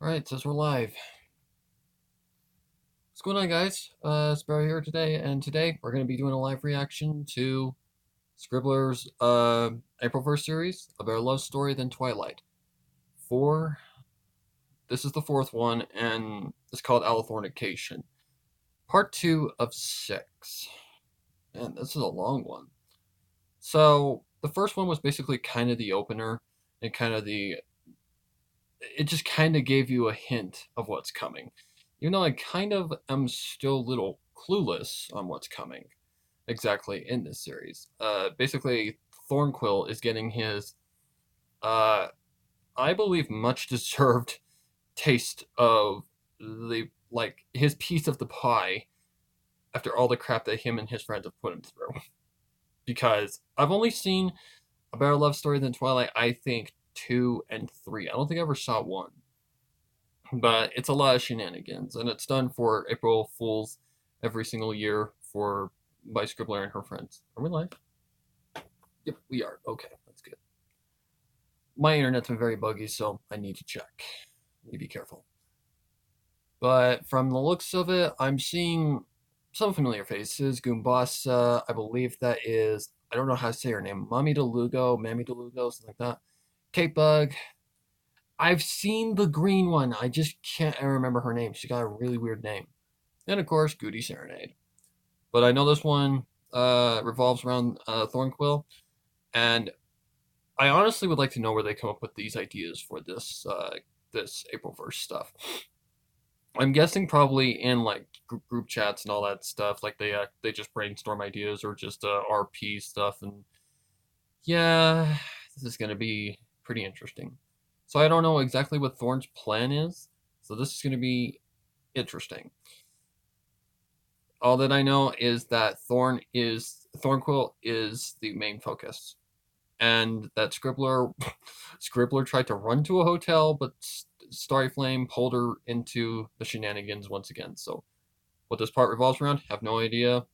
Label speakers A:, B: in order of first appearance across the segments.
A: Alright, says we're live. What's going on, guys? Sparrow here today, and today we're going to be doing a live reaction to Scribbler's Aprilverse series, A Better Love Story Than Twilight. This is the fourth one, and it's called Alithornication. Part 2 of 6. And this is a long one. So, the first one was basically kind of the opener, and it just kind of gave you a hint of what's coming. Even though I kind of am still a little clueless on what's coming exactly in this series. Basically, Thornquill is getting his, I believe, much deserved taste of his piece of the pie after all the crap that him and his friends have put him through. Because I've only seen A Better Love Story Than Twilight, I think, 2 and 3. I don't think I ever saw 1. But it's a lot of shenanigans, and it's done for April Fools every single year by Scribbler and her friends. Are we live? Yep, we are. Okay, that's good. My internet's been very buggy, so I need to check. Need to be careful. But from the looks of it, I'm seeing some familiar faces. Goombasa, I believe that is, I don't know how to say her name. Mammy DeLugo, something like that. Kate Bug. I've seen the green one. I just can't remember her name. She got a really weird name. And of course, Goody Serenade. But I know this one revolves around Thornquill, and I honestly would like to know where they come up with these ideas for this Aprilverse stuff. I'm guessing probably in like group chats and all that stuff. Like they just brainstorm ideas or just RP stuff, and yeah, this is gonna be pretty interesting. So I don't know exactly what Thorn's plan is, so this is gonna be interesting. All that I know is that Thornquill is the main focus, and that Scribbler tried to run to a hotel, but Starry Flame pulled her into the shenanigans once again. So, what this part revolves around, have no idea.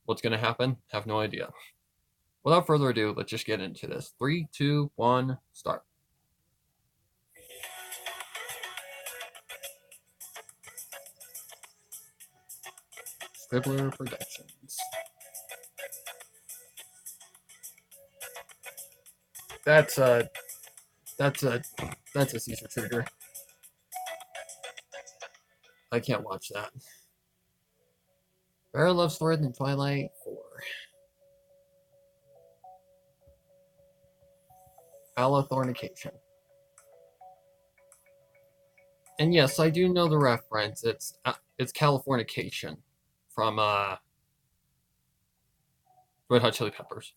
A: What's gonna happen, have no idea. Without further ado, let's just get into this. 3, 2, 1, start. Scribbler Productions. That's a Caesar trigger. I can't watch that. Better Love Story Than Twilight 4. Alithornication. And yes, I do know the reference. It's Californication from Red Hot Chili Peppers.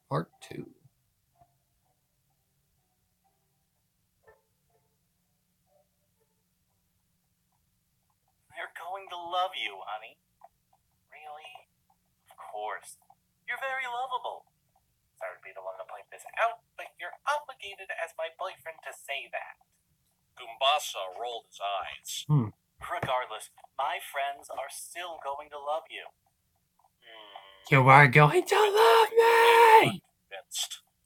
A: Part 2.
B: They're going to love you, honey. Really? Of course. You're very lovable. Sorry to be the one to point this out, but you're obligated as my boyfriend to say that. Goombasa rolled his eyes. Regardless, my friends are still going to love you.
A: You are going to love me!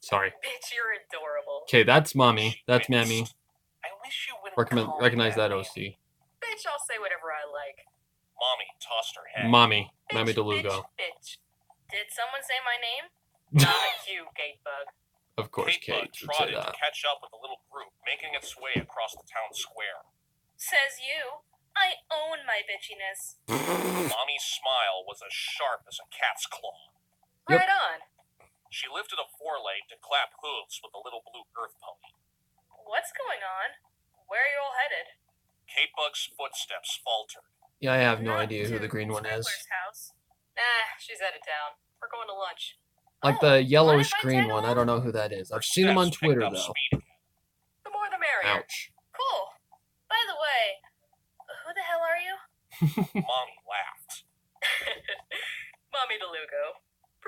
A: Sorry.
C: Bitch, you're adorable.
A: Okay, that's Mommy. That's Mammy.
B: I wish you wouldn't
A: Recognize that OC.
C: Bitch, I'll say whatever I like.
B: Mommy tossed her head.
A: Mommy.
C: Bitch,
A: Mammy DeLugo.
C: Bitch. Did someone say my name? Not you, Gatebug.
A: Of course, Kate would say
B: trotted
A: that.
B: to catch up with the little group, making its way across the town square.
C: Says you. I own my bitchiness.
B: Mommy's smile was as sharp as a cat's claw.
A: Yep.
C: Right on.
B: She lifted a foreleg to clap hooves with the little blue earth pony.
C: What's going on? Where are you all headed?
B: Kate Bug's footsteps faltered.
A: Yeah, I have no
C: Not
A: idea who
C: to
A: the green one is.
C: Scribbler's house. Nah, she's out of town. We're going to lunch.
A: Like the yellowish green one. I don't know who that is. I've seen him on Twitter, though.
C: The more the merrier.
A: Ouch.
C: Cool. By the way, who the hell are you?
B: Mommy laughed.
C: Mommy DeLugo.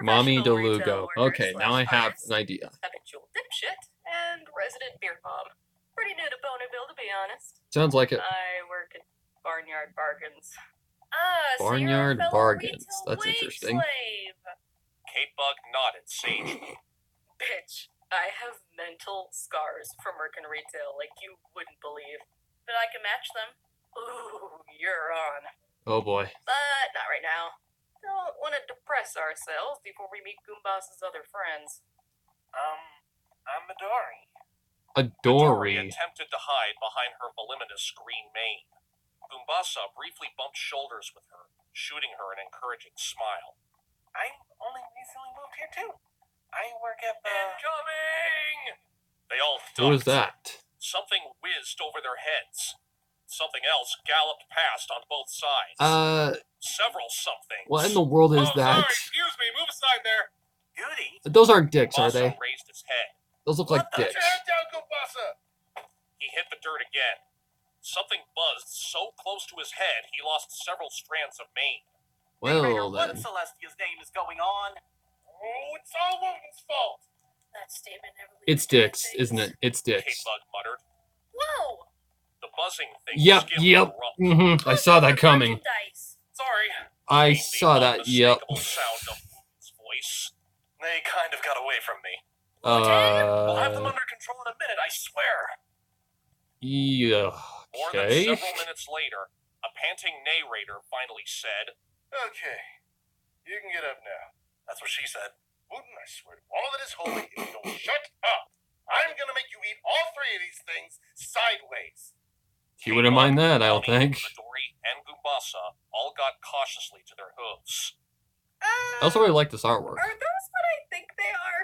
A: Mommy
C: Professional retail
A: DeLugo.
C: worker
A: Okay,
C: slash
A: now I have
C: artist,
A: an idea.
C: habitual dipshit, and resident beer bomb. Pretty new to Bonneville, to be honest.
A: Sounds like it.
C: I work at Barnyard Bargains.
A: Barnyard
C: so
A: Bargains.
C: retail
A: That's
C: wage
A: interesting.
C: Slave.
B: Kate Bug nodded sagely.
C: Bitch, I have many mental scars from working retail like you wouldn't believe.
D: But I can match them.
C: Ooh, you're on.
A: Oh boy.
C: But not right now. Don't want to depress ourselves before we meet Goombas's other friends.
B: I'm Midori.
A: Midori.
B: Attempted to hide behind her voluminous green mane. Goombasa briefly bumped shoulders with her, shooting her an encouraging smile. I only recently moved here too. I work at the... Incoming! They all ducked.
A: Who was that?
B: Something whizzed over their heads. Something else galloped past on both sides. Several somethings.
A: What in the world is that?
B: Sorry, excuse me, move aside there. Goody.
A: Those aren't dicks, are they?
B: Raised his head.
A: Those look like dicks.
B: Put your head down, Goombasa. He hit the dirt again. Something buzzed so close to his head, he lost several strands of mane.
A: Well
B: What
A: then.
B: in Celestia's name is going on? Oh, it's all Wooten's fault.
D: That statement never leaves
A: It's dicks,
D: my face.
A: isn't it? It's dicks.
B: K-Bug muttered.
D: Whoa!
B: The buzzing thing
A: Yep,
B: skimmed
A: yep.
B: the rump.
A: I saw that coming.
D: Merchandise.
B: Sorry.
A: I
B: Came the
A: saw that, yep.
B: unmistakable sound of Wooten's voice. They kind of got away from me.
D: We'll
B: We'll have them
A: Uh,
B: under control in a minute, I swear.
A: yeah,
B: More than
A: okay.
B: several minutes later, a panting narrator finally said, Okay, you can get up now. That's what she said. Wooten, I swear to all that is holy, if you don't shut up, I'm gonna make you eat all three of these things sideways.
A: He wouldn't mind that, I don't
B: Mommy,
A: think.
B: Midori, and Goombasa all got cautiously to their hooves.
A: I also really like this artwork.
C: Are those what I think they are?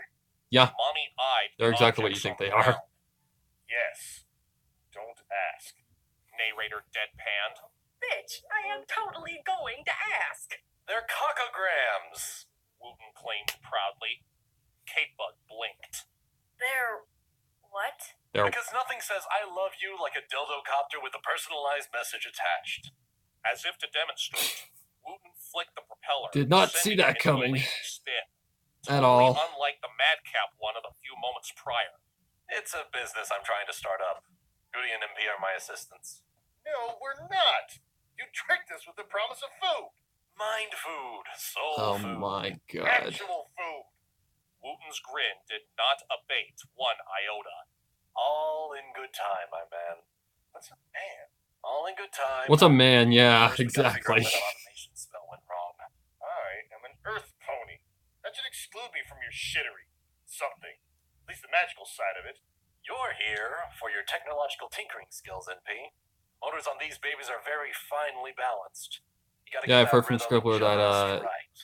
A: Yeah,
B: Mommy eyed
A: they're
B: the
A: exactly what you
B: objects
A: think
B: on
A: they
B: the
A: are.
B: ground. Yes. Don't ask. Narrator deadpanned.
C: Bitch, I am totally going to ask.
B: They're cockograms, Wooten claimed proudly. K-Bug blinked.
D: They're... what?
A: They're
B: Because nothing says I love you like a dildo copter with a personalized message attached. As if to demonstrate, Wooten flicked the propeller.
A: Did not see
B: sending
A: that
B: it into a
A: coming.
B: lazy spin.
A: At
B: Totally
A: all.
B: unlike the madcap one of a few moments prior. It's a business I'm trying to start up. Goody and MP are my assistants. No, we're not. You tricked us with the promise of food. Mind food, soul
A: Oh
B: food,
A: my god.
B: actual food. Wooten's grin did not abate one iota. All in good time, my man. What's a man? All in good time.
A: What's a man? Yeah,
B: First, we gotta figure out
A: exactly.
B: where that automation spell went wrong. I am an earth pony. That should exclude me from your shittery. Something. At least the magical side of it. You're here for your technological tinkering skills, NP. Motors on these babies are very finely balanced. You gotta
A: Yeah,
B: get
A: I've heard
B: that
A: from
B: rhythm
A: Scribbler that
B: just right.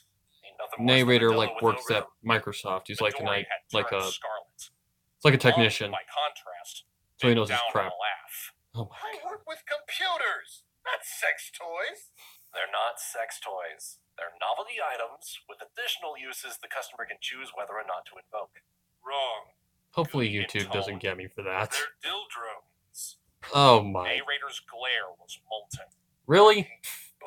B: Ain't nothing worse than a
A: narrator
B: dildo
A: like
B: with
A: works
B: no
A: at
B: rhythm.
A: Microsoft. He's like
B: Midori had
A: like
B: turned
A: a
B: scarlet.
A: it's like a
B: Mommy,
A: technician.
B: by contrast,
A: So he
B: bit
A: knows his
B: down
A: crap.
B: on a laugh.
A: Oh my
B: I work with computers, not sex toys. They're not sex toys. They're novelty items with additional uses the customer can choose whether or not to invoke. Wrong.
A: Hopefully
B: Goody
A: YouTube
B: intoned.
A: doesn't get me for that.
B: They're dildrones.
A: Oh my.
B: Narrator's glare was molten.
A: Really?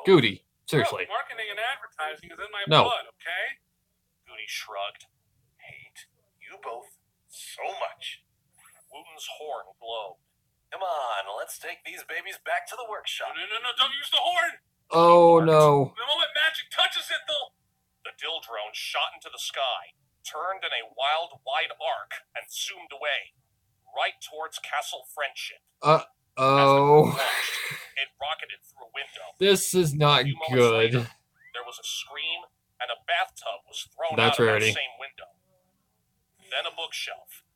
A: Goody. Seriously.
B: Marketing and advertising is in my
A: No.
B: blood, okay? Goody shrugged. Hate you both so much. Wooten's horn glowed. Come on, let's take these babies back to the workshop. No, don't use the horn!
A: Oh no.
B: The moment magic touches it, the dildrone shot into the sky, turned in a wild, wide arc, and zoomed away, right towards Castle Friendship. As the
A: Oh.
B: crew watched, it rocketed through a window.
A: This is not
B: A few moments
A: good.
B: later, there was a scream, and a bathtub was thrown
A: That's
B: out of
A: rarity.
B: that same window. Then a bookshelf.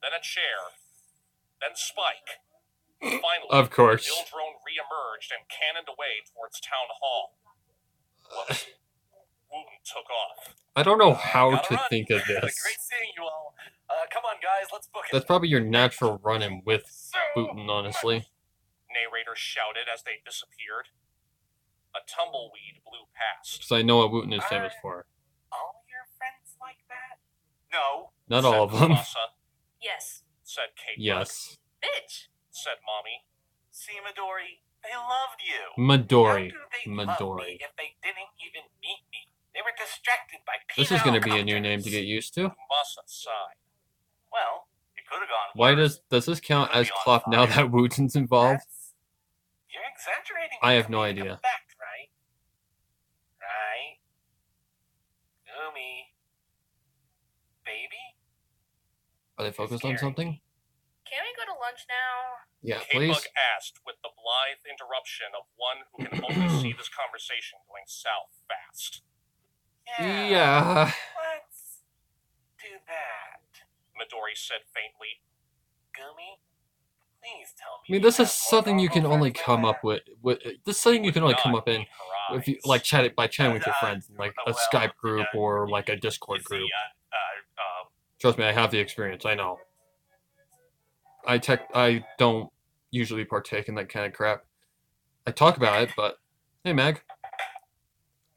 B: Then a chair. Then Spike. Finally,
A: Of course.
B: the Dildrone re-emerged and cannoned away towards Town Hall. Whoops. Wooten took off.
A: I don't know how
B: Gotta
A: to
B: run.
A: think of
B: Great
A: this.
B: seeing you all. Come on, guys, let's book it.
A: That's probably your natural run-in with
B: So
A: Booten, honestly.
B: Narrator shouted as they disappeared. A tumbleweed blew past.
A: Because I know what Wooten is famous for.
B: All your friends like that? No.
A: Not
B: said
A: all of them.
B: Mufasa,
D: Yes.
B: said Kate.
A: Yes.
C: Bitch.
B: Said Mommy. See, Midori, they loved you.
A: Midori.
B: How do they love
A: Midori.
B: me if they didn't even meet me? They were distracted by
A: This is going to be a new name to get used to.
B: Mufasa sighed. Well, it could have gone
A: Why
B: worse.
A: does this count as Cloth now that Wooten's involved?
B: You're exaggerating.
A: I have no
B: to make
A: idea.
B: a fact, right? Right? Gumi. Baby?
A: Are they focused on something?
C: Can we go to lunch now?
A: Yeah,
B: K-Bug
A: please.
B: asked with the blithe interruption of one who can only see this conversation going south fast.
A: Yeah.
B: Let's do that, Midori said faintly. Gumi, please tell me.
A: I mean, this is something you can only come up with. This is something you can only come up in if you like chatting with your friends, in, like a Skype group or like a Discord group. Trust me, I have the experience. I know. I don't usually partake in that kind of crap. I talk about it, but hey, Mag.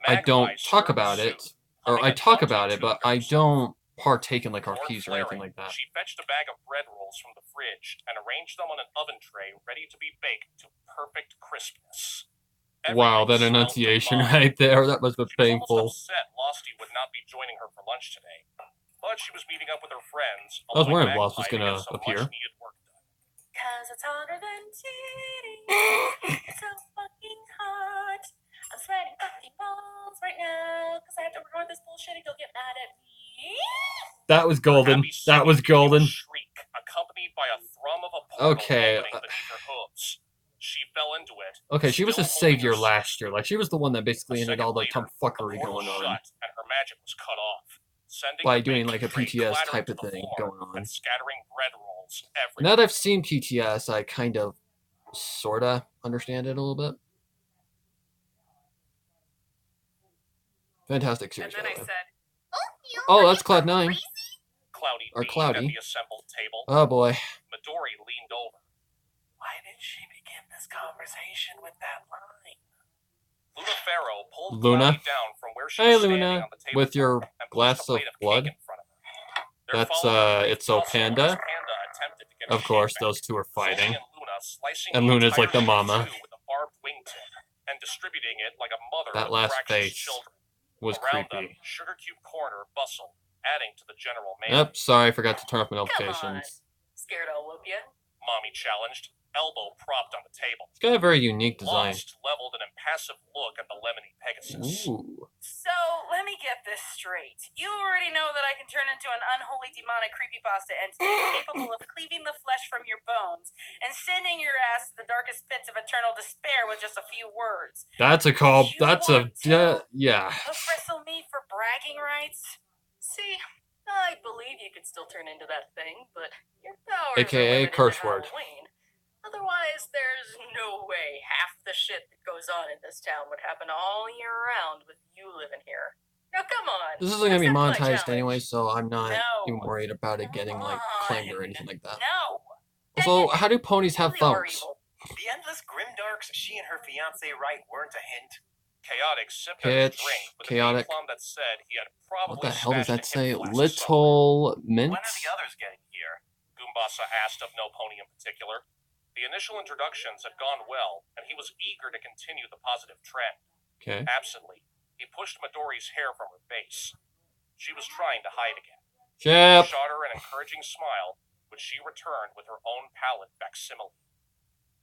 A: I don't talk about it, or I talk about it, but I don't partake in like RPs or anything like that.
B: She fetched a bag of bread rolls from the fridge and arranged them on an oven tray ready to be baked to perfect crispness.
A: Wow, that enunciation right there, that must have been painful.
B: She was almost upset Losty would not be joining her for lunch today, but she was meeting up with her friends.
A: I was wondering if Lost was gonna appear.
C: Cause it's hotter than cheating. It's so fucking hot. I'm sweating fucking balls right now because I have to record this bullshit and you'll get mad at me.
A: That was golden. That was golden.
B: Shriek, accompanied by a thrum of a portal
A: okay.
B: beneath her hooves. She fell into it.
A: Okay, she was a savior last year. Like, she was the one that basically ended all the tomfuckery going on.
B: And her magic was cut off,
A: by doing like a PTS type of thing going on.
B: And scattering bread rolls everywhere.
A: Now that I've seen PTS, I kind of, sorta understand it a little bit. Fantastic series.
C: And then I said,
A: "Oh, that's Cloud9."
B: Cloudy
A: or Cloudy.
B: At the assembled table.
A: Oh boy.
B: Midori leaned over. Why did she begin this conversation with that line? Luna Farrow pulled Cloudy down from where she was standing on the table
A: with your glass of blood. That's it's so Panda. Of course, those two are fighting. And Luna's like the mama.
B: And distributing it like a mother.
A: That last face was
B: creepy.
A: creepy.
B: Sugar Cube Corner bustled, adding to the general man.
A: Yep, sorry, I forgot to turn off my notifications.
C: Scared I'll whoop ya?
B: Mommy challenged, elbow propped on the table.
A: It's got a very unique design.
B: Lost leveled an impassive look at the lemony Pegasus.
A: Ooh.
C: So, let me get this straight. You already know that I can turn into an unholy demonic creepypasta entity capable of cleaving the flesh from your bones and sending your ass to the darkest pits of eternal despair with just a few words.
A: That's a call. That's a yeah.
C: Wrestle me for bragging rights? See, I believe you could still turn into that thing, but your powers
A: AKA curse word.
C: Halloween. Otherwise, there's no way half the shit that goes on in this town would happen all year round with you living here. Now, come on.
A: This isn't gonna be monetized anyway, so I'm not even worried about it getting like claimed or anything like that.
C: No.
A: Also, how do ponies have phones?
B: The endless grimdarks she and her fiance Wright weren't a hint. Chaotic sipped
A: Pitch,
B: his drink with
A: chaotic.
B: a plum that said he had probably
A: What the hell does that say?
B: Little
A: Little mint?
B: When are the others getting here? Goombasa asked of no pony in particular. The initial introductions had gone well, and he was eager to continue the positive trend.
A: Okay.
B: Absently, he pushed Midori's hair from her face. She was trying to hide again.
A: Chip.
B: Shot her an encouraging smile, which she returned with her own palette facsimile.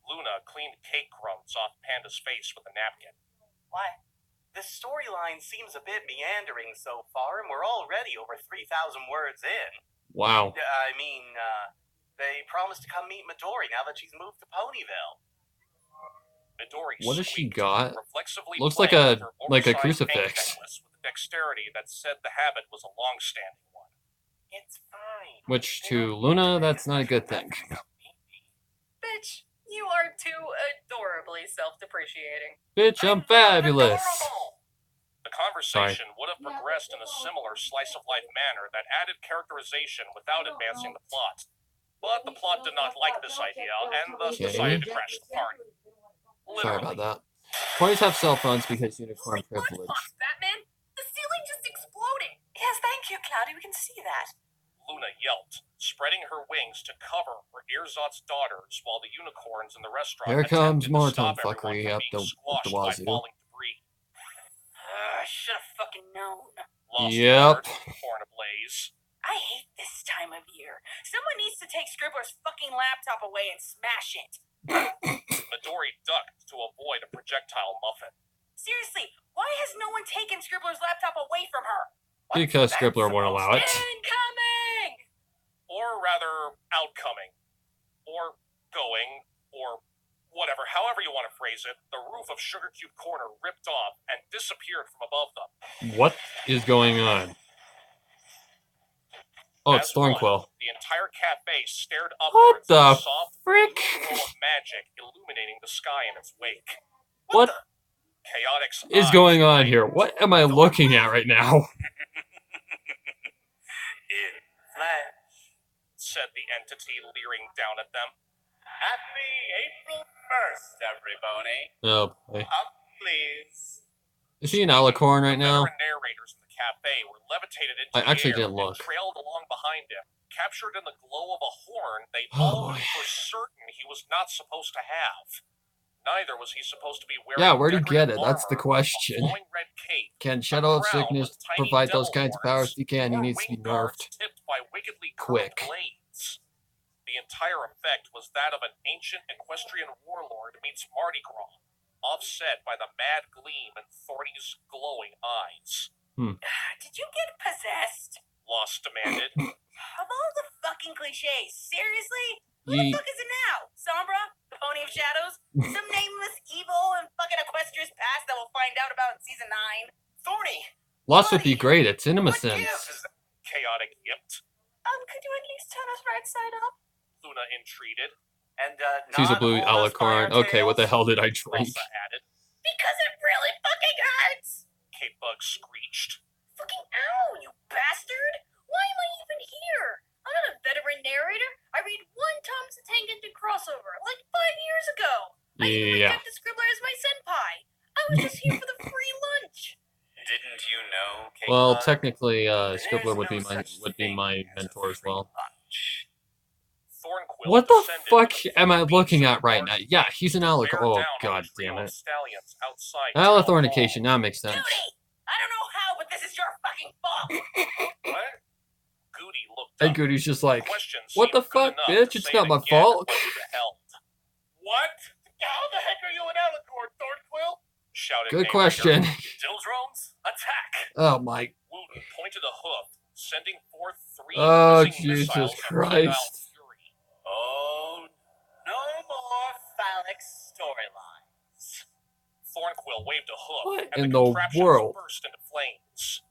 B: Luna cleaned cake crumbs off Panda's face with a napkin. Why? This storyline seems a bit meandering so far, and we're already over 3,000 words in.
A: Wow.
B: They promised to come meet Midori now that she's moved to Ponyville. Midori
A: What has she
B: squeaked,
A: got?
B: reflexively
A: Looks like
B: playing
A: a
B: with her oversized
A: crucifix.
B: pink necklace with a dexterity that said the habit was a long-standing one. It's fine.
A: Which to Luna, that's not a good thing.
C: Bitch, you are too adorably self-depreciating.
A: Bitch, I'm fabulous.
B: The conversation would have progressed in a similar slice-of-life manner that added characterization without advancing the plot. But the plot did not like this idea, and thus decided to crash the party.
A: Sorry about that. Ponies have cell phones because unicorn privilege.
C: Batman, the ceiling just exploded. Yes, thank you, Cloudy. We can see that.
B: Luna yelped, spreading her wings to cover her Earzot's daughters while the unicorns in the restaurant
A: Here comes
B: attempted
A: more
B: to stop
A: tomfuckery
B: everyone
A: up
B: from being
A: the
B: squashed by
A: wazoo.
B: falling debris.
C: I should have fucking known.
B: Lost
A: Yep.
B: horn ablaze.
C: I hate this time of year. Someone needs to take Scribbler's fucking laptop away and smash it.
B: Midori ducked to avoid a projectile muffin.
C: Seriously, why has no one taken Scribbler's laptop away from her?
A: Because Scribbler won't allow it.
C: Incoming!
B: Or rather, outcoming. Or going, or whatever, however you want to phrase it, the roof of Sugar Cube Corner ripped off and disappeared from above them.
A: What is going on? Oh, it's
B: As one,
A: Thornquill.
B: the entire cafe stared
A: What
B: upwards at
A: the
B: a soft
A: frick?
B: blue glow of magic illuminating the sky in its wake.
A: What
B: Chaotic's
A: is
B: eyes
A: going on
B: widened.
A: here? What am I looking at right now?
B: In flesh, said the entity, leering down at them. Happy Aprilverse, everybody.
A: Oh boy.
B: Up, please.
A: Is he an Alicorn right
B: The
A: now?
B: veteran narrators in the cafe were levitated into
A: I
B: the
A: actually
B: air
A: didn't look.
B: and trailed along behind him. Captured in the glow of a horn they
A: Oh,
B: all
A: boy.
B: knew for certain he was not supposed to have. Neither was he supposed to be wearing
A: Yeah, where'd he get
B: decorative
A: it? That's the
B: armor,
A: question.
B: a flowing red cape,
A: Can
B: a
A: Shadow of
B: crown
A: Sickness
B: with tiny
A: provide those
B: devil
A: kinds of powers?
B: horns,
A: He can. He
B: or
A: needs to be
B: wing guards
A: nerfed.
B: tipped by wickedly
A: Quick.
B: curved blades. The entire effect was that of an ancient equestrian warlord meets Mardi Gras, offset by the mad gleam in Thorny's glowing eyes.
C: Did you get possessed?
B: Lost demanded.
C: Of all the fucking cliches, seriously? Who
A: Ye-
C: the fuck is it now? Sombra? The Pony of Shadows? Some nameless evil and fucking equestrious past that we'll find out about in season 9?
B: Thorny!
A: Lost would be great. It's
B: What
A: CinemaSins.
B: gift is that? Chaotic yipped.
C: Could you at least turn us right side up?
B: Luna entreated.
E: And
A: She's a
E: not
A: blue
E: all us
A: Alicorn.
E: fire
A: Okay, what the
E: tales?
A: hell did I drink?
B: Elsa added.
C: Because it really fucking hurts!
B: Kate Bug screeched.
C: Fucking ow, you bastard! Why am I even here? I'm not a veteran narrator. I read one Thomas the Tank Engine crossover like 5 years ago. I even
A: Yeah.
C: rejected Scribbler as my senpai. I was just here for the free lunch.
E: Didn't you know, Kate
A: Well,
E: Bug?
A: technically,
E: There's
A: Scribbler would
E: no
A: be my
E: such thing as a
A: mentor as
E: free
A: well.
E: lunch.
B: Thornquill
A: What the
B: descended
A: fuck
B: with a
A: am I
B: full
A: looking
B: beam
A: at
B: of
A: right now?
B: dark
A: Yeah, he's an
B: bear
A: Alicorn. Oh,
B: down on
A: god
B: the trio
A: damn
B: of
A: it.
B: stallions outside
A: Alithornication,
B: Town
A: that makes sense.
C: Goody! I don't know how, but this is your fucking fault.
B: Hall. What? Goody looked
A: And
B: up.
A: Goody's just like,
B: Question
A: what the
B: seemed good
A: fuck,
B: enough
A: bitch?
B: to
A: It's
B: say
A: not
B: it
A: my
B: again
A: fault.
B: when it beheld. What? How the heck are you an Alicorn, Thornquill? Shouted
A: Good
B: narrator.
A: question.
B: Dildrones, attack!
A: Oh my.
B: Wooten pointed a hoof, sending forth 3
A: Oh,
B: whizzing
A: Jesus
B: missiles of
A: Christ.
B: penile fury. Oh, no more phallic storylines. Thornquill waved a hoof,
A: What
B: and
A: in
B: the
A: the
B: contraptions
A: world?
B: burst into flames.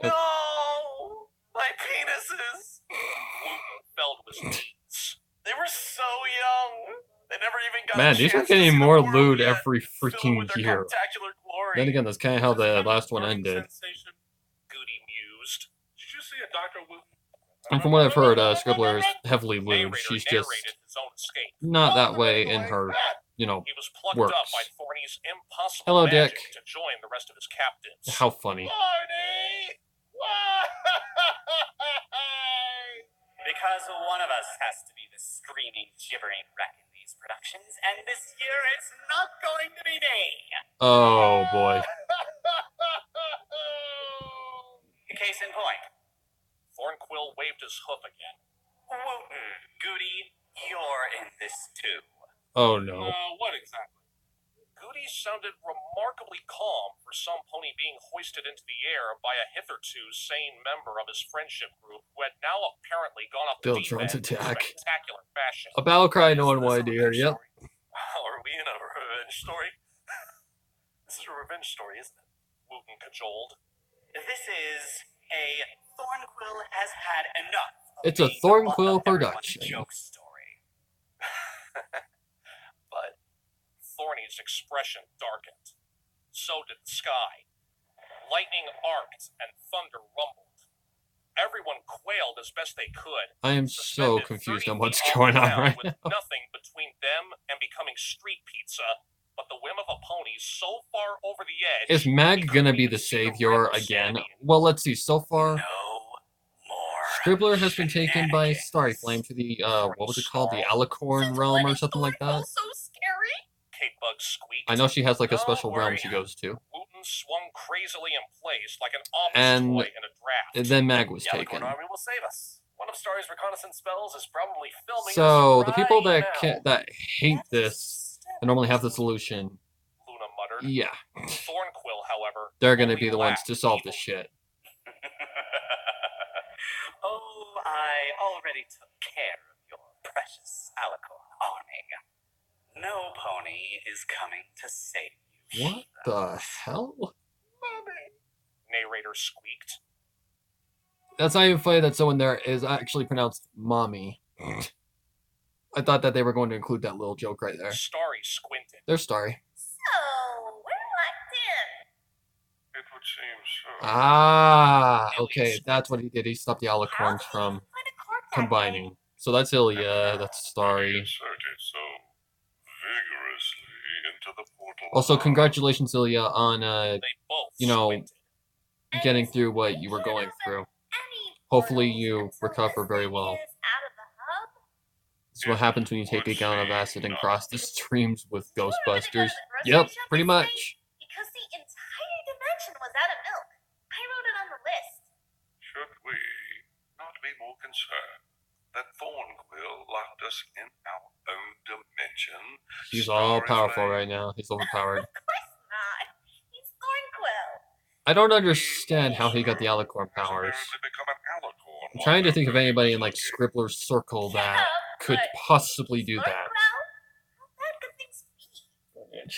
A: Uh,
B: No! My penises! Wooten fell to his knees. They were so young. They never even got
A: Man,
B: a
A: these are
B: chance to
A: getting
B: see the
A: more
B: world
A: loot
B: yet.
A: every
B: Fill it
A: freaking
B: with their
A: year.
B: spectacular glory.
A: Then again, that's kind of how
B: Does it
A: the
B: have
A: last one
B: burning
A: ended.
B: sensation? Goody mused. Did you see a Dr. Wooten?
A: And from what I've heard, Scribbler is heavily lewd.
B: Narrator
A: She's just
B: narrated his own escape.
A: not that way in her,
B: He was plucked
A: works.
B: up by Thorny's impossible
A: Hello,
B: magic
A: Dick.
B: to join the rest of his captives.
A: How funny.
B: Thorny! Why?
E: Because one of us has to be the screaming, gibbering wreck in these productions, and this year it's not going to be me.
A: Oh boy.
E: Case in point.
B: Thornquill waved his hoof again.
E: Wooten, Goody, you're in this too.
A: Oh no.
B: What exactly? Goody sounded remarkably calm for some pony being hoisted into the air by a hitherto sane member of his friendship group who had now apparently gone off the
A: Bill
B: deep
A: Jones
B: end in
A: attack.
B: spectacular fashion.
A: A battle cry no one
B: Is this a
A: wanted to hear.
B: revenge
A: Yep.
B: story? Are we in a revenge story? This is a revenge story, isn't it? Wooten cajoled.
E: This is a Thornquill has had enough. of
A: It's a
E: being the
A: Thornquill
E: butt of everyone's
A: production.
E: Joke story.
B: But Thorny's expression darkened. So did the sky. Lightning arced and thunder rumbled. Everyone quailed as best they could.
A: I am so
B: suspended
A: confused
B: 30
A: on what's
B: feet off
A: going
B: the
A: on
B: ground
A: right
B: with
A: now.
B: nothing between them and becoming street pizza, but the whim of a pony so far over the edge.
A: Is Mag
B: he
A: gonna
B: couldn't
A: be
B: even
A: the
B: see
A: savior
B: red
A: again?
B: sandy.
A: Well, let's see. So far,
E: No more.
A: Scribbler has been taken by
E: shenanigans.
A: Starryflame to the what was it called, the Alicorn
C: Since
A: realm
C: when
A: or
C: is
A: something like that.
C: Thornquill so scary?
B: Kate Bug squeaked.
A: I know she has like a
B: Don't
A: special realm
B: worry.
A: she goes to,
B: Wooten swung crazily in place like an office
A: And
B: toy in a draft.
A: and then Mag was
B: The
A: taken.
B: Alicorn Army will save us. One of Starry's reconnaissance spells is probably filming
A: So
B: us
A: the people
B: right
A: that
B: now.
A: hate this and normally have the solution,
B: Luna muttered.
A: yeah,
B: Thornquill, however,
A: they're gonna
B: only
A: be the ones
B: laughed
A: to solve this
B: evilly.
A: shit.
E: Oh,
B: already took care of your precious alicorn army. No pony is coming to save you.
A: What the hell?
B: Mommy.
E: Narrator squeaked.
A: That's not even funny that someone there is actually pronounced mommy. I thought that they were going to include that little joke right there.
E: Starry squinted.
A: They're Starry.
D: So, we're locked in.
F: It would seem so.
A: Ah, okay, that's what he did. He stopped the alicorns from
D: Find a cord that
A: combining. So that's Ilya, that's
F: He
A: Starry.
F: inserted so vigorously into the portal.
A: Also, congratulations, Ilya, on
E: They both
A: you know,
E: squinted.
A: getting through what you were going through. Hopefully you recover very well.
D: Out of the hub?
A: This is what happens when you take a gallon of acid and cross the streams with Ghostbusters. Yep, pretty much.
D: Because the entire dimension was out of milk. I wrote it on the list.
F: Should we not be more concerned that Thornquill locked us in our own dimension?
A: He's all
F: Starry
A: powerful
F: Flame?
A: right now. He's overpowered.
D: Of course not. He's Thornquill.
A: I don't understand how he got the alicorn powers.
F: Apparently become an alicorn
A: I'm trying to
F: while
A: think of
F: they're
A: anybody in
F: doing
A: like
F: this.
A: Scribbler's circle that
D: Yeah,
A: could
D: but
A: possibly do that.
D: Thornquill? How bad could things be?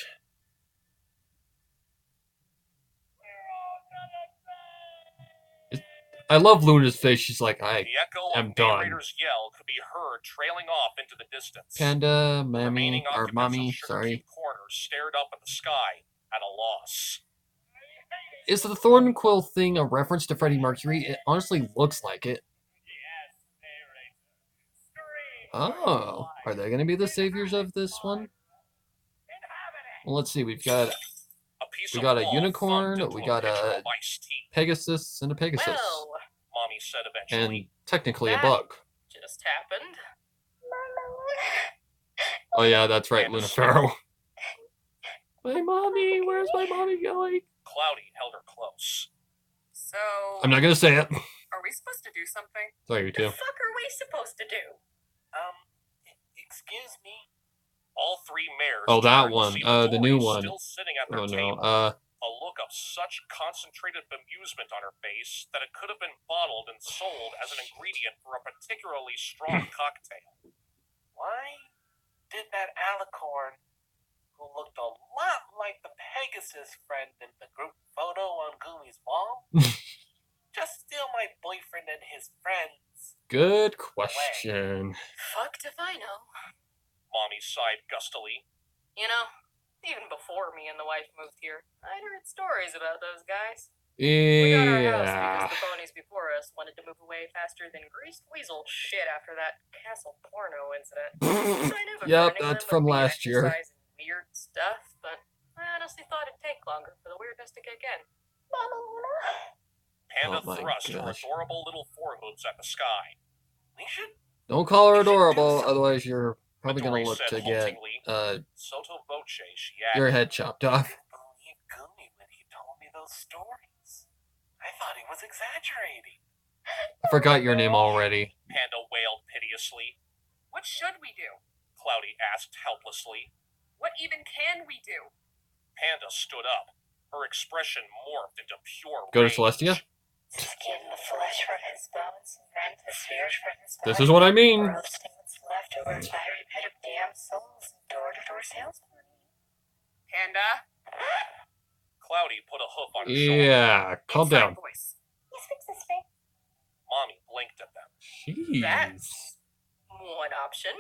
A: I love Luna's face. She's like, I
E: The echo
A: I'm
E: of
A: done.
E: narrator's yell could be heard trailing off into the distance.
A: Panda,
E: The
A: Mammy,
E: remaining
A: or
E: occupants
A: Mommy,
E: of Sugar
A: sorry.
E: Cube Corner stared up at the sky at a loss.
A: Is the Thornquill thing a reference to Freddie Mercury? It honestly looks like it. Oh, are they going to be the saviors of this one? Well, let's see. We've got
E: A piece
A: We
E: of
A: got a
E: wall
A: unicorn,
E: thumped into
A: we
E: a
A: got
E: pitcher
A: a
E: of iced tea.
A: Pegasus and a Pegasus.
C: Well,
E: Mommy said
A: And
E: eventually.
A: technically a
C: that-
A: bug.
C: just happened.
A: Oh yeah, that's right,
E: And
A: Luna
E: a
A: Farrow. My mommy, where's my mommy going?
E: Cloudy held her close.
C: So,
A: I'm not gonna say it.
C: are we supposed to do something?
A: Sorry, you
C: The
A: too.
C: fuck are we supposed to do?
B: Excuse me.
E: All three mayors.
A: Oh, that
E: turned to
A: one.
E: see
A: The new
E: boys
A: one.
E: Still sitting at their
A: Oh
E: table.
A: no.
E: A look of such concentrated bemusement on her face that it could have been bottled and sold as an ingredient for a particularly strong cocktail.
B: Why did that alicorn, who looked a lot like the Pegasus friend in the group photo on Goomy's wall, just steal my boyfriend and his friends?
A: Good question.
C: Fucked if I know.
E: Mommy sighed gustily.
C: You know, even before me and the wife moved here, I'd heard stories about those guys. We got our house
A: Yeah.
C: because the ponies before us wanted to move away faster than greased weasel shit after that castle porno incident. Kind of a
A: Yep,
C: burning
A: that's
C: limb
A: from
C: would be
A: last year.
C: exercise and weird stuff, but I honestly thought it'd take longer for the weirdness to kick in.
E: Panda
A: Oh my
E: thrust her
A: gosh.
E: adorable little forehooves at the sky.
B: We should.
A: Don't call her
B: We should do
A: adorable,
B: something.
A: otherwise you're probably gonna
E: Midori
A: look
E: said
A: to get
E: haltingly. Sotto voce, she added.
A: your head chopped off.
B: I didn't believe Goomy when he told me those stories. I thought he was exaggerating.
A: I forgot your name already.
E: Panda wailed piteously.
C: What should we do?
E: Cloudy asked helplessly.
C: What even can we do?
E: Panda stood up. Her expression morphed into pure
A: Go to
E: rage.
A: Celestia?
G: Skin the flesh from his bones, rend the spheres from his
A: This
G: body,
A: is what I mean.
G: roasting what's left over a fiery pit of damned souls, door-to-door salesmen.
C: Panda?
E: Cloudy put a hoof on her shoulder.
A: Yeah, calm
C: Inside
A: down.
C: Voice.
G: He speaks this way.
E: Mommy blinked at them.
A: Jeez.
C: That's one option.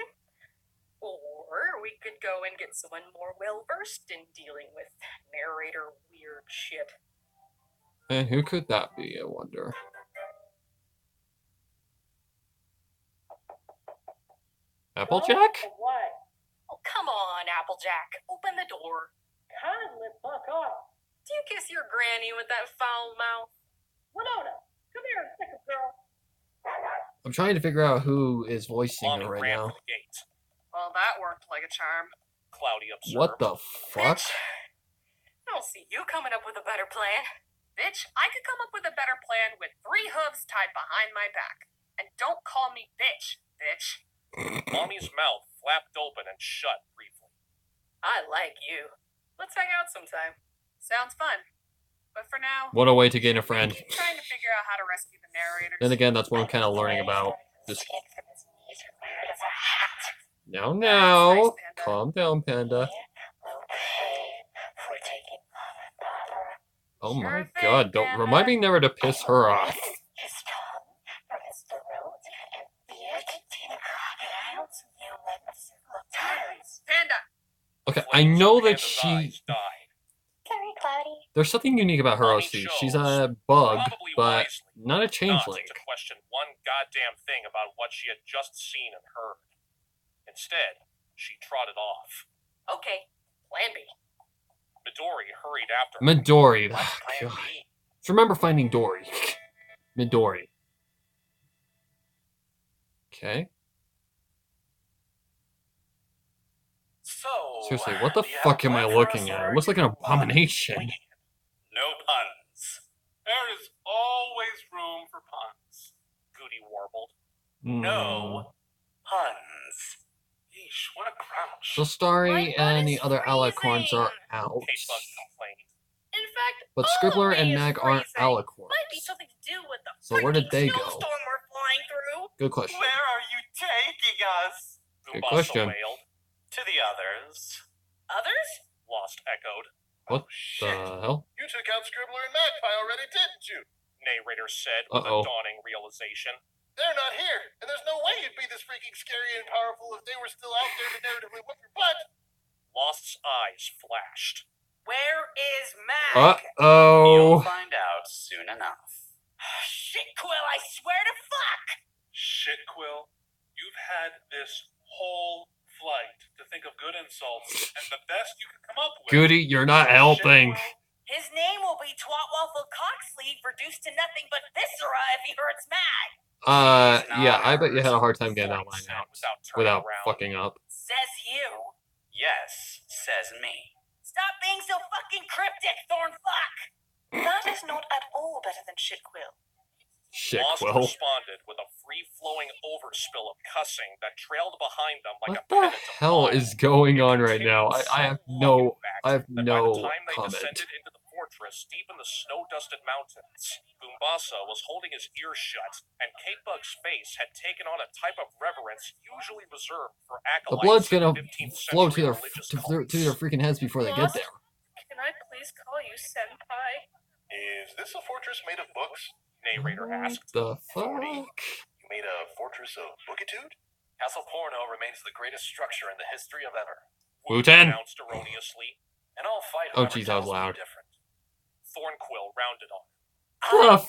C: Or we could go and get someone more well versed in dealing with narrator weird shit.
A: And who could that be, I wonder? Applejack?
C: What? Oh, come on, Applejack. Open the door. Kindly fuck off. Do you kiss your granny with that foul mouth? Winona, come here and stick a girl.
A: I'm trying to figure out who is voicing
E: Mommy
A: her right
E: ran
A: now.
E: for the gate.
C: Well, that worked like a charm.
E: Cloudy observed.
A: What the fuck?
C: Bitch, I don't see you coming up with a better plan. Bitch, I could come up with a better plan with 3 hooves tied behind my back. And don't call me bitch, bitch.
E: Mommy's mouth flapped open and shut briefly.
C: I like you. Let's hang out sometime. Sounds fun. But for now,
A: What a way to gain a friend.
C: keep trying to figure out how to rescue the narrators.
A: Then again, that's what I'm kind of learning about. Just
G: Skin from his knees required as a hat.
A: now,
C: Nice,
A: now,
C: Panda.
A: calm down, Panda.
G: He will pay for taking Mom and Papa.
A: Oh
C: Sure
A: my
C: thing,
A: God! Don't
C: Panda.
A: remind me never to piss her off.
G: His tongue from his throat and beard contain a crocodile's humans look tongues.
C: Panda.
A: Okay, I
E: Flames in
A: know that
E: Panda's
A: she.
E: eyes died.
G: Very cloudy.
A: There's something unique about her
E: Bonnie
A: OC.
E: chose,
A: She's a bug,
E: probably
A: but
E: wisely,
A: not a
E: not
A: changeling.
E: to question one goddamn thing about what she had just seen and heard. Instead, she trotted off.
C: Okay, plan B.
E: Midori hurried after her.
A: Midori.
B: What's
A: Oh,
B: plan
A: God.
B: B?
A: Just remember finding Dory. Midori. Okay.
B: So,
A: Seriously, what the
B: do you have
A: fuck
B: a
A: am I
B: plan for
A: looking
B: us,
A: at?
B: or
A: It looks like an
B: you wanna
A: abomination.
B: wing it? No puns.
E: There is always room for puns, Goody warbled.
A: Hmm.
B: No puns. Yeesh, what a grouch.
A: So Starry
C: My butt
A: and the
C: is
A: other alicorns are
C: freezing.
A: out.
E: Kate Bug complained.
C: In fact,
A: But
C: all
A: Scribbler
C: of me
A: and
C: is
A: Mag aren't
C: freezing.
A: alicorns.
C: Might be something to do with the
A: So where did
C: freaking
A: they go?
C: snowstorm we're flying through.
A: Good question.
B: Where are you taking us?
A: Good
E: Goombasa
A: question.
E: wailed.
B: To the others.
C: Others?
E: Lost echoed.
A: What
B: Shit.
A: the hell?
B: You took out Scribbler and Magpie already, didn't you?
E: Narrator said with
A: Uh-oh.
E: a dawning realization.
B: They're not here, and there's no way you'd be this freaking scary and powerful if they were still out there to narratively whip your butt.
E: Lost's eyes flashed.
C: Where is Mag?
A: Uh-oh.
B: find out soon enough.
C: Shit, Quill, I swear to fuck!
E: Shit, Quill. You've had this whole flight to think of good insults, and the best you can come up with.
A: Goody, you're not helping.
C: His name will be Twatwaffle Cocksleeve, reduced to nothing but viscera if he hurts Mag.
A: Yeah, I bet you had a hard time getting that line
E: Said
A: out
E: without
A: without
E: turning around.
A: fucking up.
C: Says you.
B: Yes, says me.
C: Stop being so fucking cryptic, Thornfuck!
G: That is not at all better than shit quill.
A: Shit,
E: Lost
A: Quill.
E: responded with a free-flowing overspill of cussing that trailed behind them like
A: What
E: a
A: the
E: penitent
A: hell
E: lion.
A: is going
E: It
A: on right now?
E: continued
A: I have
E: so long,
A: no
E: in fact,
A: I have
E: that by the
A: no
E: time they
A: comment.
E: descended into the fortress deep in the snow-dusted mountains, Goombasa was holding his ears shut, and Kate Bug's face had taken on a type of reverence usually reserved for
A: The
E: acolytes
A: blood's gonna
E: in 15th
A: flow
E: century
A: to their
E: religious
A: to their
E: cults.
A: freaking heads before they get there.
C: Can I please call you Senpai?
B: Is this a fortress made of books?
E: Narrator
A: What
E: asked.
A: the fuck?
B: You made a fortress of bookitude? Castle Porno remains the greatest structure in the history of ever.
A: Wu-Tan.
E: Announced erroneously.
B: And I'll fight
A: Oh,
B: whoever
A: jeez, that was
B: tells me
A: loud.
B: different.
E: Thornquill rounded on.
A: Bruh,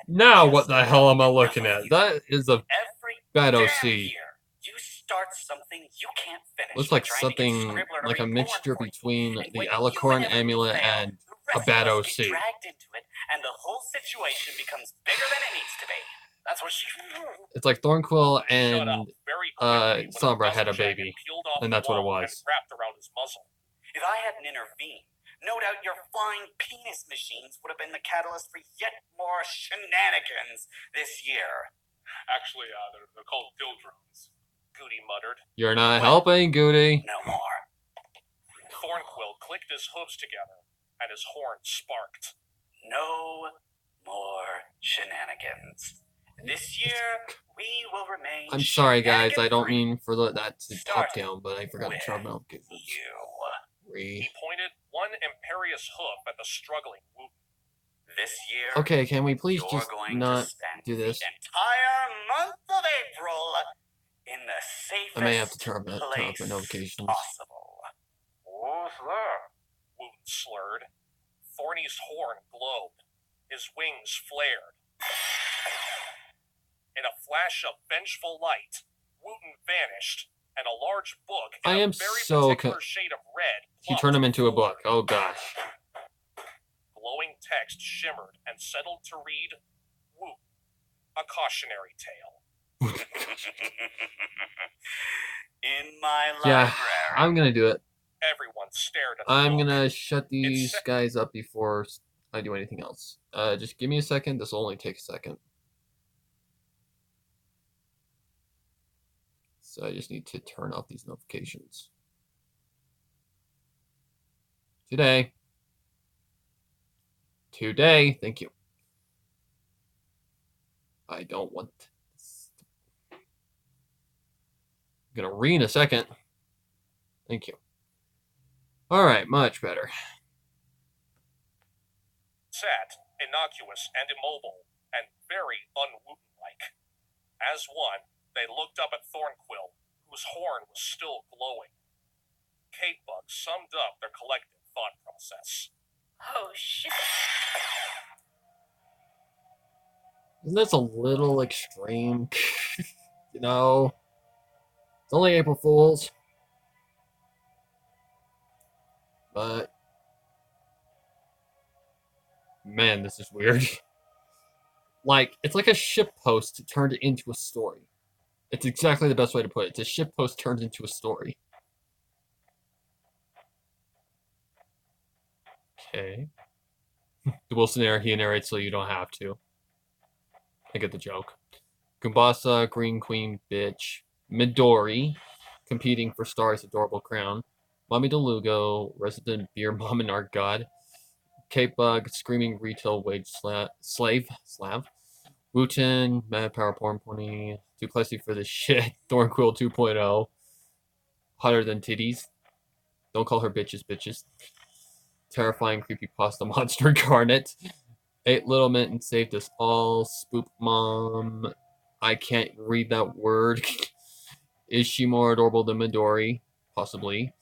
A: now what the hell am I looking at? That is a
B: Every
A: bad
B: damn
A: OC.
B: year, you start something you can't finish.
A: Looks
B: by
A: like
B: trying to get
A: something
B: Scribbler to
A: like a
B: reborn
A: mixture
B: for you.
A: between
B: And
A: the
B: when you
A: Alicorn
B: inevitably
A: amulet
B: fail,
A: and
B: the
A: a
B: rest
A: bad
B: of us
A: OC.
B: get dragged into it, and the whole situation becomes bigger than it needs to be. That's what she.
A: It's like Thornquill
E: Shut up
A: and
E: very quickly when
A: Sombra
E: dust
A: had a
E: jacket
A: baby,
E: peeled off
A: and
E: the
A: that's what it
E: wall
A: was.
E: And wrapped around his muzzle.
B: If I hadn't intervened, no doubt your flying penis machines would have been the catalyst for yet more shenanigans this year.
E: Actually, they're called dill drones. Goody muttered.
A: You're not helping, Goody.
B: No more.
E: Thornquill clicked his hooves together, and his horn sparked.
B: No more shenanigans. This year, we will remain.
A: I'm sorry, guys. I don't
B: shenanigan-free.
A: mean for that to up down, but I forgot to turn on notifications.
B: You.
E: He pointed one imperious hoof at the struggling Wooten.
B: This year,
A: Okay, can we please
B: you're
A: just
B: going
A: not
B: to spend
A: do this?
B: the entire month of April in the safest
A: I may have to turn off my
B: place
A: notifications.
B: possible. What's that?
E: Wooten slurred. Thorny's horn glowed. His wings flared. In a flash of vengeful light, Wooten vanished, and a large book in
A: I
E: a
A: am
E: very
A: so
E: particular shade of red.
A: He
E: plumped
A: turned him into a
E: forward.
A: book. Oh gosh.
E: Glowing text shimmered and settled to read, Wooten, a cautionary tale.
B: In my
A: Yeah,
B: library.
A: I'm gonna do it.
E: Everyone stared at the
A: I'm
E: book.
A: gonna shut these
E: It's-
A: guys up before I do anything else. Just give me a second. This will only take a second. So I just need to turn off these notifications. Today. Thank you. I don't want this. I'm gonna read in a second. Thank you. Alright, much better.
E: Sad, innocuous, and immobile, and very un-Wooten-like. As one, they looked up at Thornquill, whose horn was still glowing. Catebug summed up their collective thought process.
C: Oh, shit.
A: Isn't this a little extreme? You know? It's only April Fool's. But... man, this is weird. Like, it's like a shitpost turned into a story. It's exactly the best way to put it. It's a shitpost turned into a story. Okay. The Wilson era, he narrates so you don't have to. I get the joke. Gumbasa, Green Queen, bitch. Midori, competing for Star's adorable crown. Mommy DeLugo, resident beer mom and art god. K-Bug, screaming retail wage slave. Wooten, mad power porn pony. Too classy for this shit. Thornquill 2.0. Hotter than titties. Don't call her bitches, bitches. Terrifying creepypasta monster incarnate. 8 Little Mitten saved us all. Spook Mom. I can't read that word. Is she more adorable than Midori? Possibly.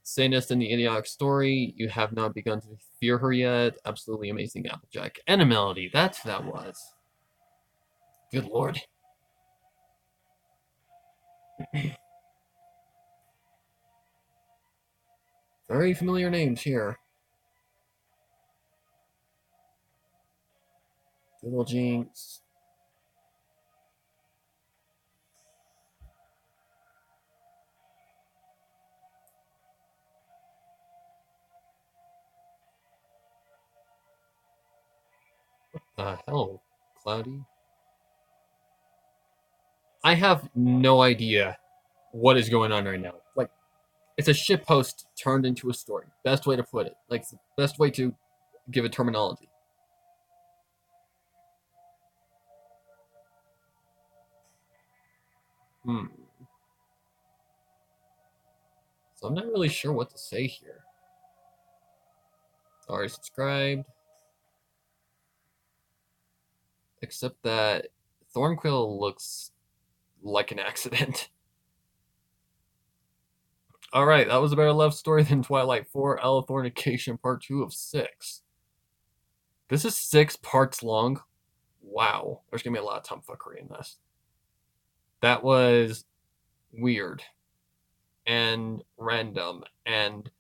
A: Sadist in the idiotic story. You have not begun to fear her yet. Absolutely amazing Applejack. And a melody. That's who that was. Good lord. Very familiar names here. Little Jinx. What the hell, Cloudy? I have no idea what is going on right now. Like, it's a shitpost turned into a story. Best way to put it. Like, the best way to give it terminology. So I'm not really sure what to say here. Already subscribed. Except that Thornquill looks like an accident. Alright, that was a better love story than Twilight 4, Alithornication Part 2 of 6. This is 6 parts long. Wow. There's gonna be a lot of tomfuckery in this. That was weird. And random. And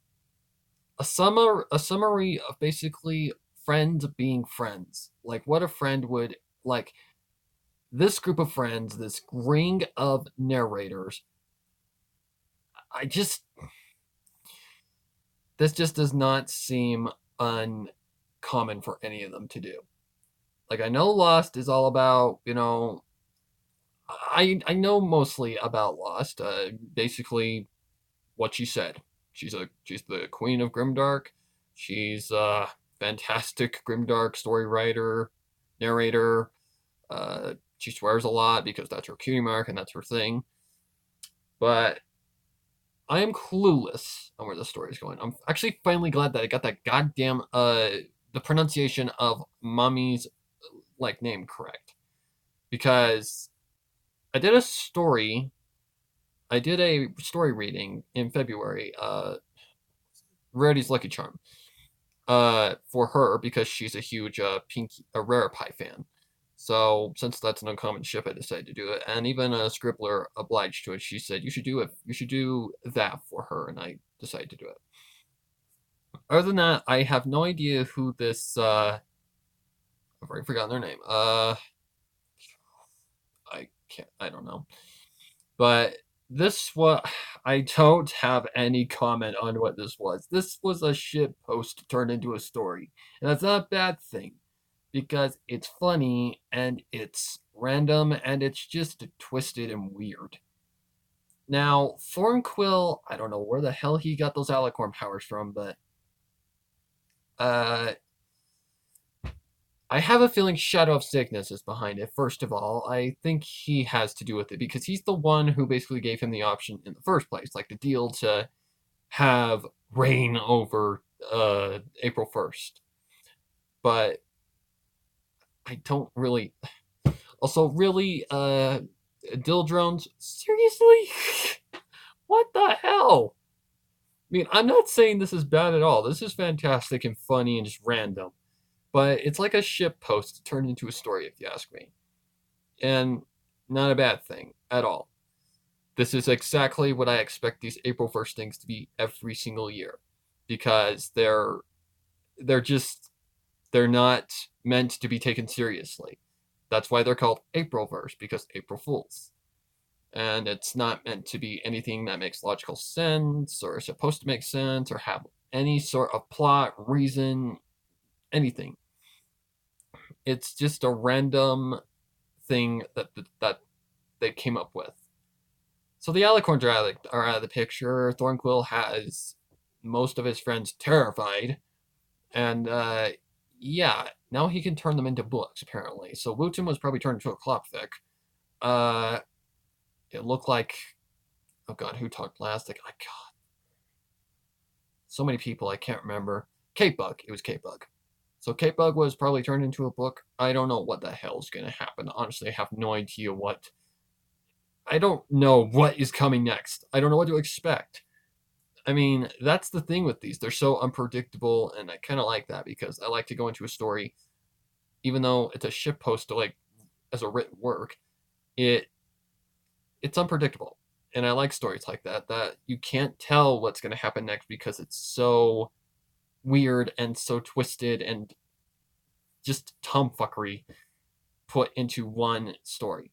A: a summary of basically friends being friends. Like, what a friend would... like, this group of friends, this ring of narrators... this just does not seem uncommon for any of them to do. Like, I know Lost is all about, you know, I know mostly about Lost. Basically, what she said. She's the queen of Grimdark. She's a fantastic Grimdark story writer, narrator. She swears a lot because that's her cutie mark and that's her thing. But I am clueless on where the story is going. I'm actually finally glad that I got that goddamn the pronunciation of Mommy's like name correct, because I did a story reading in February, Rarity's Lucky Charm, for her because she's a huge Rare Pie fan. So since that's an uncommon ship, I decided to do it, and even Scribbler obliged to it. She said you should do it. You should do that for her, and I decided to do it. Other than that, I have no idea who this. I've already forgotten their name. I don't know. But I don't have any comment on what this was. This was a shit post turned into a story, and that's not a bad thing, because it's funny, and it's random, and it's just twisted and weird. Now, Thornquill, I don't know where the hell he got those alicorn powers from, but I have a feeling Shadow of Sickness is behind it, first of all. I think he has to do with it, because he's the one who basically gave him the option in the first place, like the deal to have reign over April 1st. But I don't really... Also, really, Dill Drones? Seriously? What the hell? I mean, I'm not saying this is bad at all. This is fantastic and funny and just random. But it's like a ship post turned into a story, if you ask me. And not a bad thing at all. This is exactly what I expect these April 1st things to be every single year. Because they're not meant to be taken seriously. That's why they're called Aprilverse, because April Fools. And it's not meant to be anything that makes logical sense, or is supposed to make sense, or have any sort of plot, reason, anything. It's just a random thing that they came up with. So the Alicorns are out of the picture. Thornquill has most of his friends terrified. And yeah, now he can turn them into books, apparently. So Wooten was probably turned into a Klopfic. It looked like... Oh god, who talked last? God. So many people, I can't remember. Kate Bug. It was Kate Bug. So Kate Bug was probably turned into a book. I don't know what the hell's going to happen. Honestly, I have no idea what... I don't know what is coming next. I don't know what to expect. I mean, that's the thing with these. They're so unpredictable, and I kind of like that, because I like to go into a story, even though it's a shitpost to, like, as a written work, it's unpredictable. And I like stories like that you can't tell what's going to happen next, because it's so weird and so twisted and just tomfuckery put into one story.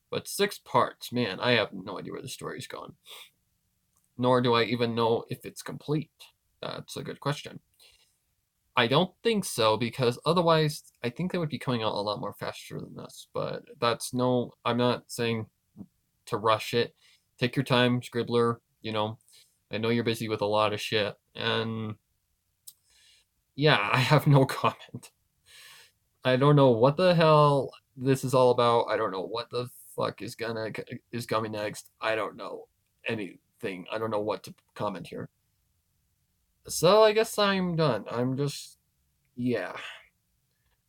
A: But 6 parts, man, I have no idea where the story's gone. Nor do I even know if it's complete. That's a good question. I don't think so, because otherwise I think they would be coming out a lot more faster than this. But I'm not saying to rush it. Take your time, Scribbler. I know you're busy with a lot of shit. And yeah, I have no comment. I don't know what the hell this is all about. I don't know what the fuck is coming next. I don't know anything. I don't know what to comment here. So I guess I'm done. Yeah.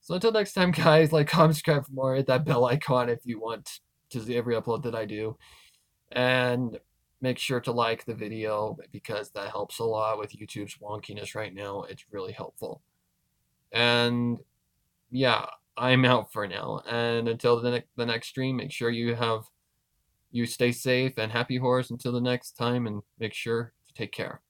A: So until next time, guys, like, comment, subscribe for more. Hit that bell icon if you want to see every upload that I do. And make sure to like the video, because that helps a lot with YouTube's wonkiness right now. It's really helpful. And yeah, I'm out for now. And until the next stream, make sure you stay safe and happy horrors until the next time, and make sure to take care.